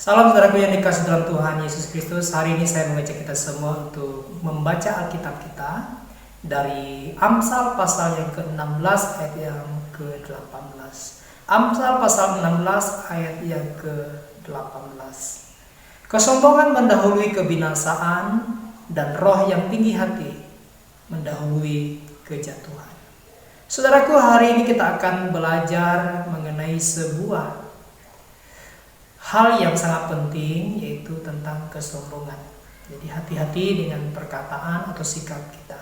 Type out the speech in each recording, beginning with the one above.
Salam saudaraku yang dikasih dalam Tuhan Yesus Kristus. Hari ini saya mengajak kita semua untuk membaca Alkitab kita dari Amsal pasal yang ke-16 ayat yang ke-18. Amsal pasal 16 ayat yang ke-18. Kesombongan mendahului kebinasaan dan roh yang tinggi hati mendahului kejatuhan. Saudaraku, hari ini kita akan belajar mengenai sebuah hal yang sangat penting, yaitu tentang kesombongan. Jadi hati-hati dengan perkataan atau sikap kita.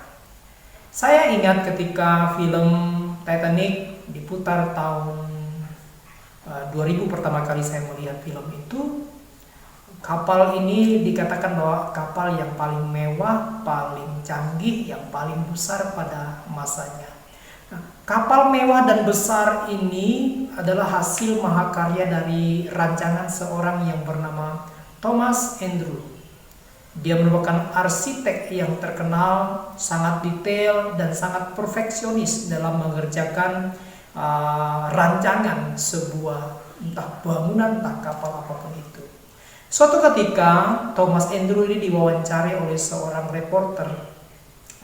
Saya ingat ketika film Titanic diputar tahun 2000 pertama kali saya melihat film itu. Kapal ini dikatakan bahwa kapal yang paling mewah, paling canggih, yang paling besar pada masanya. Kapal mewah dan besar ini adalah hasil mahakarya dari rancangan seorang yang bernama Thomas Andrew. Dia merupakan arsitek yang terkenal, sangat detail dan sangat perfeksionis dalam mengerjakan rancangan sebuah entah bangunan, entah kapal apapun itu. Suatu ketika Thomas Andrew ini diwawancari oleh seorang reporter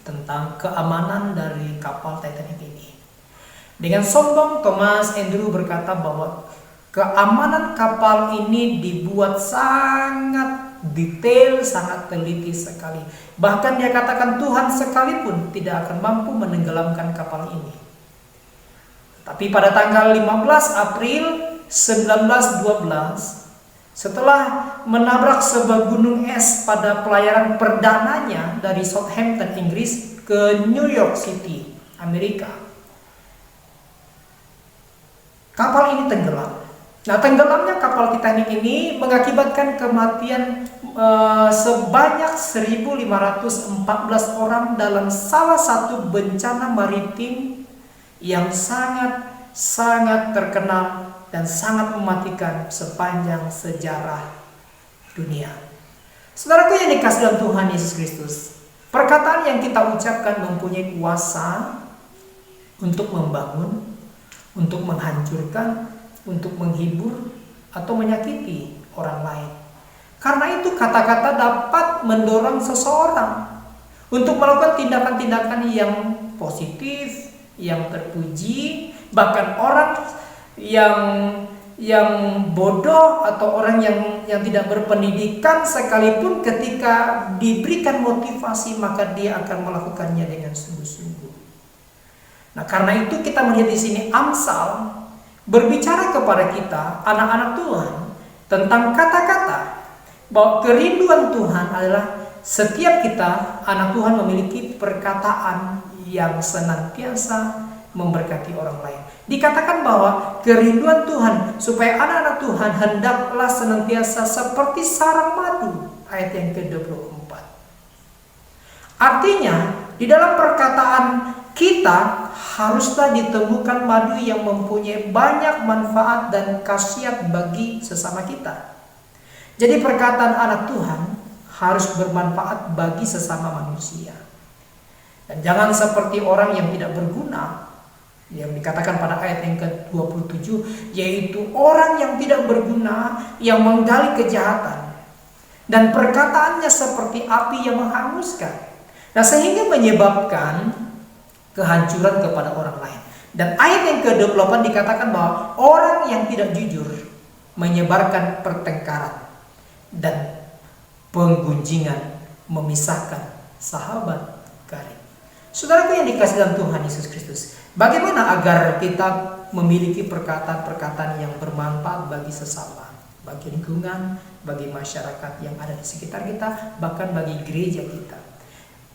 tentang keamanan dari kapal Titanic ini. Dengan sombong Thomas Andrew berkata bahwa keamanan kapal ini dibuat sangat detail, sangat teliti sekali. Bahkan dia katakan Tuhan sekalipun tidak akan mampu menenggelamkan kapal ini. Tapi pada tanggal 15 April 1912, setelah menabrak sebuah gunung es pada pelayaran perdananya dari Southampton, Inggris ke New York City, Amerika, kapal ini tenggelam. Nah, tenggelamnya kapal Titanic ini mengakibatkan kematian sebanyak 1.514 orang dalam salah satu bencana maritim yang sangat terkenal dan sangat mematikan sepanjang sejarah dunia. Saudaraku yang dikasih dalam Tuhan Yesus Kristus, perkataan yang kita ucapkan mempunyai kuasa untuk membangun, untuk menghancurkan, untuk menghibur, atau menyakiti orang lain. Karena itu kata-kata dapat mendorong seseorang untuk melakukan tindakan-tindakan yang positif, yang terpuji, bahkan orang yang bodoh atau orang yang tidak berpendidikan sekalipun ketika diberikan motivasi maka dia akan melakukannya dengan sungguh-sungguh. Nah, karena itu kita melihat di sini Amsal berbicara kepada kita anak-anak Tuhan tentang kata-kata bahwa kerinduan Tuhan adalah setiap kita anak Tuhan memiliki perkataan yang senantiasa memberkati orang lain. Dikatakan bahwa kerinduan Tuhan supaya anak-anak Tuhan hendaklah senantiasa seperti sarang madu, ayat yang ke-24. Artinya di dalam perkataan kita haruslah ditemukan madu yang mempunyai banyak manfaat dan khasiat bagi sesama kita. Jadi perkataan anak Tuhan harus bermanfaat bagi sesama manusia. Dan jangan seperti orang yang tidak berguna, yang dikatakan pada ayat yang ke-27, yaitu orang yang tidak berguna, yang menggali kejahatan, dan perkataannya seperti api yang menghanguskan. Nah, sehingga menyebabkan kehancuran kepada orang lain. Dan ayat yang ke-28 dikatakan bahwa orang yang tidak jujur menyebarkan pertengkaran dan penggunjingan, memisahkan sahabat karib. Saudaraku yang dikasih dalam Tuhan Yesus Kristus, bagaimana agar kita memiliki perkataan-perkataan yang bermanfaat bagi sesama, bagi lingkungan, bagi masyarakat yang ada di sekitar kita, bahkan bagi gereja kita.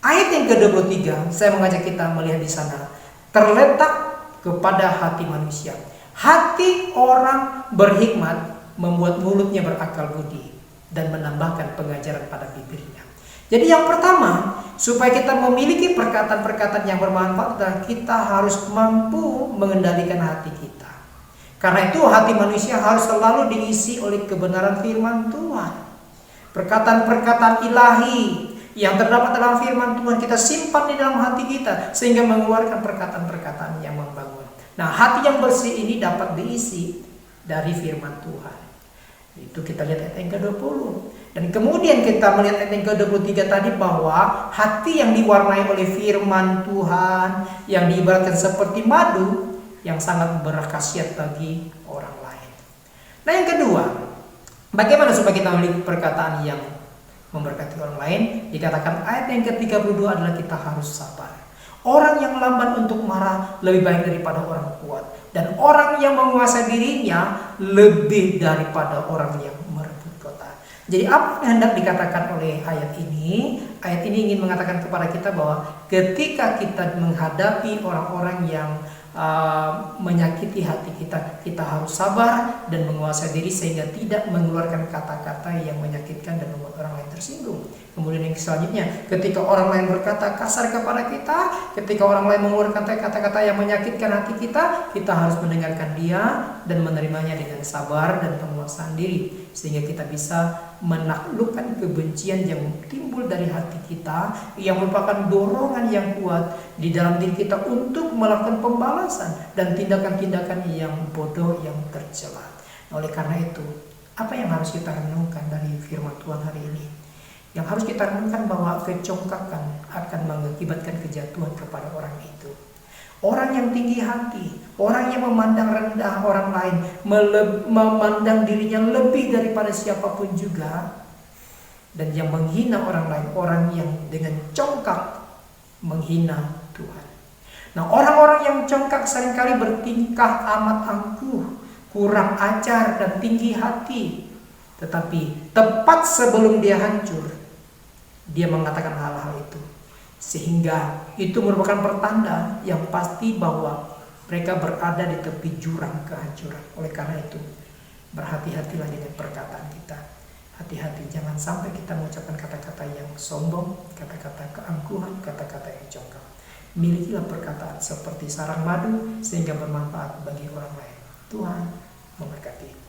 Ayat yang ke-23, saya mengajak kita melihat di sana, terletak kepada hati manusia. Hati orang berhikmat membuat mulutnya berakal budi dan menambahkan pengajaran pada bibirnya. Jadi yang pertama, supaya kita memiliki perkataan-perkataan yang bermanfaat, kita harus mampu mengendalikan hati kita. Karena itu hati manusia harus selalu diisi oleh kebenaran firman Tuhan. Perkataan-perkataan ilahi yang terdapat dalam firman Tuhan kita simpan di dalam hati kita sehingga mengeluarkan perkataan-perkataan yang membangun. Nah, hati yang bersih ini dapat diisi dari firman Tuhan. Itu kita lihat ayat yang ke-20. Dan kemudian kita melihat ayat yang ke-23 tadi bahwa hati yang diwarnai oleh firman Tuhan, yang diibaratkan seperti madu, yang sangat berkhasiat bagi orang lain. Nah yang kedua, bagaimana supaya kita memiliki perkataan yang memberkati orang lain? Dikatakan ayat yang ke-32 adalah kita harus sabar. Orang yang lamban untuk marah lebih baik daripada orang kuat. Dan orang yang menguasai dirinya lebih daripada orang yang merebut kota. Jadi apa yang hendak dikatakan oleh ayat ini? Ayat ini ingin mengatakan kepada kita bahwa ketika kita menghadapi orang-orang yang menyakiti hati kita, kita harus sabar dan menguasai diri sehingga tidak mengeluarkan kata-kata yang menyakitkan dan membuat orang lain tersinggung. Kemudian yang selanjutnya, ketika orang lain berkata kasar kepada kita, ketika orang lain mengeluarkan kata-kata yang menyakitkan hati kita, kita harus mendengarkan dia dan menerimanya dengan sabar dan penguasaan diri, sehingga kita bisa menaklukkan kebencian yang timbul dari hati kita, yang merupakan dorongan yang kuat di dalam diri kita untuk melakukan pembalasan dan tindakan-tindakan yang bodoh yang tercela. Oleh karena itu, apa yang harus kita renungkan dari firman Tuhan hari ini? Yang harus kita renungkan bahwa kecongkakan akan mengakibatkan kejatuhan kepada orang itu. Orang yang tinggi hati, orang yang memandang rendah orang lain, memandang dirinya lebih daripada siapapun juga, dan yang menghina orang lain, orang yang dengan congkak menghina Tuhan. Nah, orang-orang yang congkak seringkali bertingkah amat angkuh, kurang ajar dan tinggi hati. Tetapi tepat sebelum dia hancur, dia mengatakan hal-hal itu. Sehingga itu merupakan pertanda yang pasti bahwa mereka berada di tepi jurang kehancuran. Oleh karena itu, berhati-hatilah dengan perkataan kita. Hati-hati, jangan sampai kita mengucapkan kata-kata yang sombong, kata-kata keangkuhan, kata-kata yang congkak. Milikilah perkataan seperti sarang madu sehingga bermanfaat bagi orang lain. Tuhan memberkati.